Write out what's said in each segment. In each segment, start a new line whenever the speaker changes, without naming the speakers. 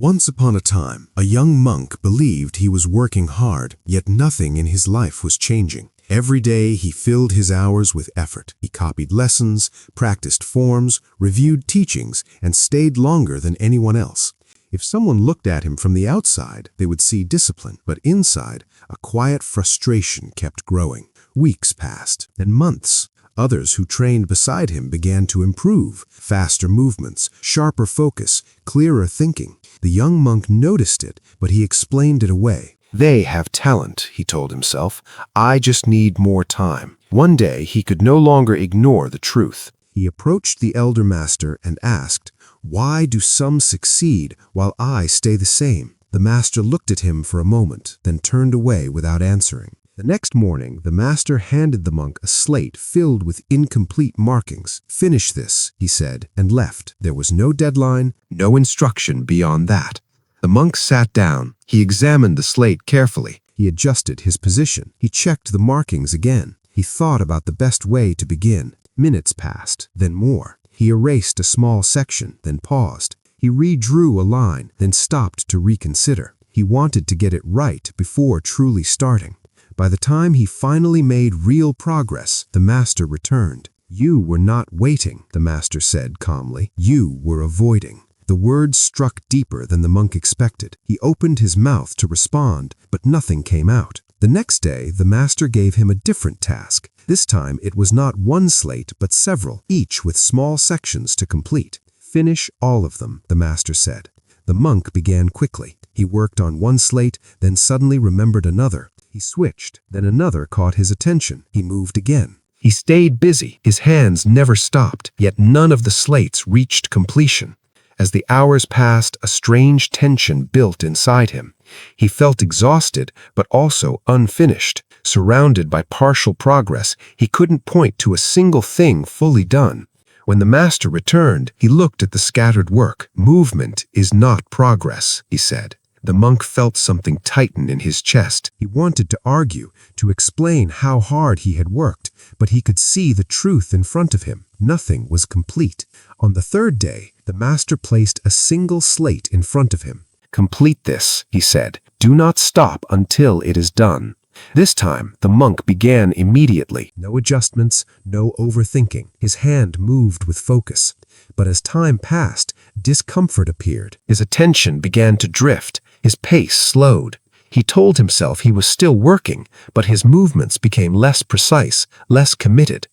Once upon a time, a young monk believed he was working hard, yet nothing in his life was changing. Every day he filled his hours with effort. He copied lessons, practiced forms, reviewed teachings, and stayed longer than anyone else. If someone looked at him from the outside, they would see discipline, but inside, a quiet frustration kept growing. Weeks passed, and months. Others who trained beside him began to improve. Faster movements, sharper focus, clearer thinking. The young monk noticed it, but he explained it away. "They have talent," he told himself. "I just need more time." One day, he could no longer ignore the truth. He approached the elder master and asked, "Why do some succeed while I stay the same?" The master looked at him for a moment, then turned away without answering. The next morning, the master handed the monk a slate filled with incomplete markings. "Finish this," he said, and left. There was no deadline, no instruction beyond that. The monk sat down. He examined the slate carefully. He adjusted his position. He checked the markings again. He thought about the best way to begin. Minutes passed, then more. He erased a small section, then paused. He redrew a line, then stopped to reconsider. He wanted to get it right before truly starting. By the time he finally made real progress, the master returned. "You were not waiting," the master said calmly. "You were avoiding." The words struck deeper than the monk expected. He opened his mouth to respond, but nothing came out. The next day, the master gave him a different task. This time, it was not one slate, but several, each with small sections to complete. "Finish all of them," the master said. The monk began quickly. He worked on one slate, then suddenly remembered another. He switched, then another caught his attention. He moved again. He stayed busy. His hands never stopped, yet none of the slates reached completion. As the hours passed, a strange tension built inside him. He felt exhausted, but also unfinished. Surrounded by partial progress, he couldn't point to a single thing fully done. When the master returned, he looked at the scattered work. "Movement is not progress," he said. The monk felt something tighten in his chest. He wanted to argue, to explain how hard he had worked, but he could see the truth in front of him. Nothing was complete. On the third day, the master placed a single slate in front of him. "Complete this," he said. "Do not stop until it is done." This time, the monk began immediately. No adjustments, no overthinking. His hand moved with focus. But as time passed, discomfort appeared. His attention began to drift. His pace slowed. He told himself he was still working, but his movements became less precise, less committed.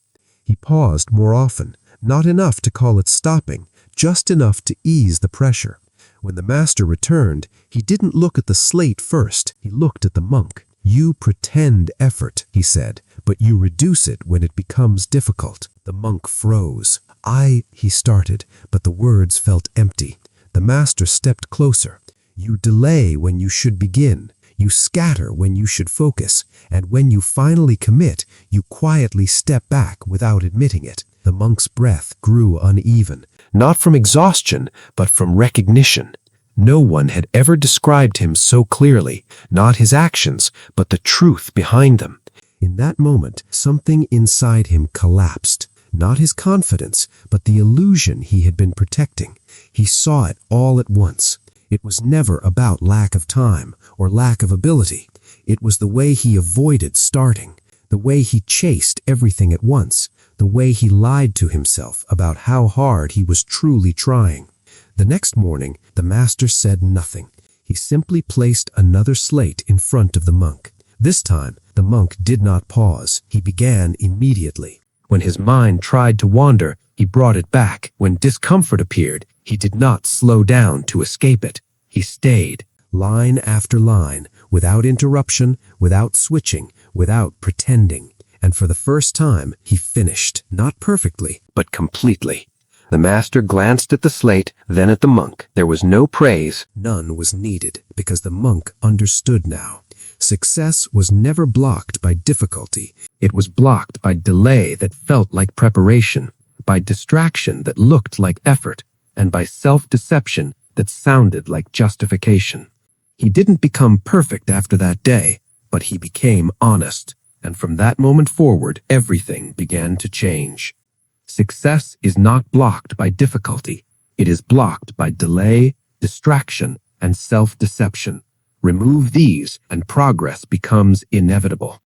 He paused more often, not enough to call it stopping, just enough to ease the pressure. When the master returned, he didn't look at the slate first. He looked at the monk. "You pretend effort," he said, "but you reduce it when it becomes difficult." The monk froze. He started, but the words felt empty. The master stepped closer. "You delay when you should begin. You scatter when you should focus. And when you finally commit, you quietly step back without admitting it." The monk's breath grew uneven, not from exhaustion, but from recognition. No one had ever described him so clearly, not his actions, but the truth behind them. In that moment, something inside him collapsed. Not his confidence, but the illusion he had been protecting. He saw it all at once. It was never about lack of time or lack of ability. It was the way he avoided starting, the way he chased everything at once, the way he lied to himself about how hard he was truly trying. The next morning, the master said nothing. He simply placed another slate in front of the monk. This time, the monk did not pause. He began immediately. When his mind tried to wander, he brought it back. When discomfort appeared, he did not slow down to escape it. He stayed, line after line, without interruption, without switching, without pretending. And for the first time, he finished, not perfectly, but completely. The master glanced at the slate, then at the monk. There was no praise. None was needed, because the monk understood now. Success was never blocked by difficulty. It was blocked by delay that felt like preparation, by distraction that looked like effort, and by self-deception that sounded like justification. He didn't become perfect after that day, but he became honest, and from that moment forward, everything began to change. Success is not blocked by difficulty. It is blocked by delay, distraction,
and self-deception. Remove these, and progress becomes inevitable.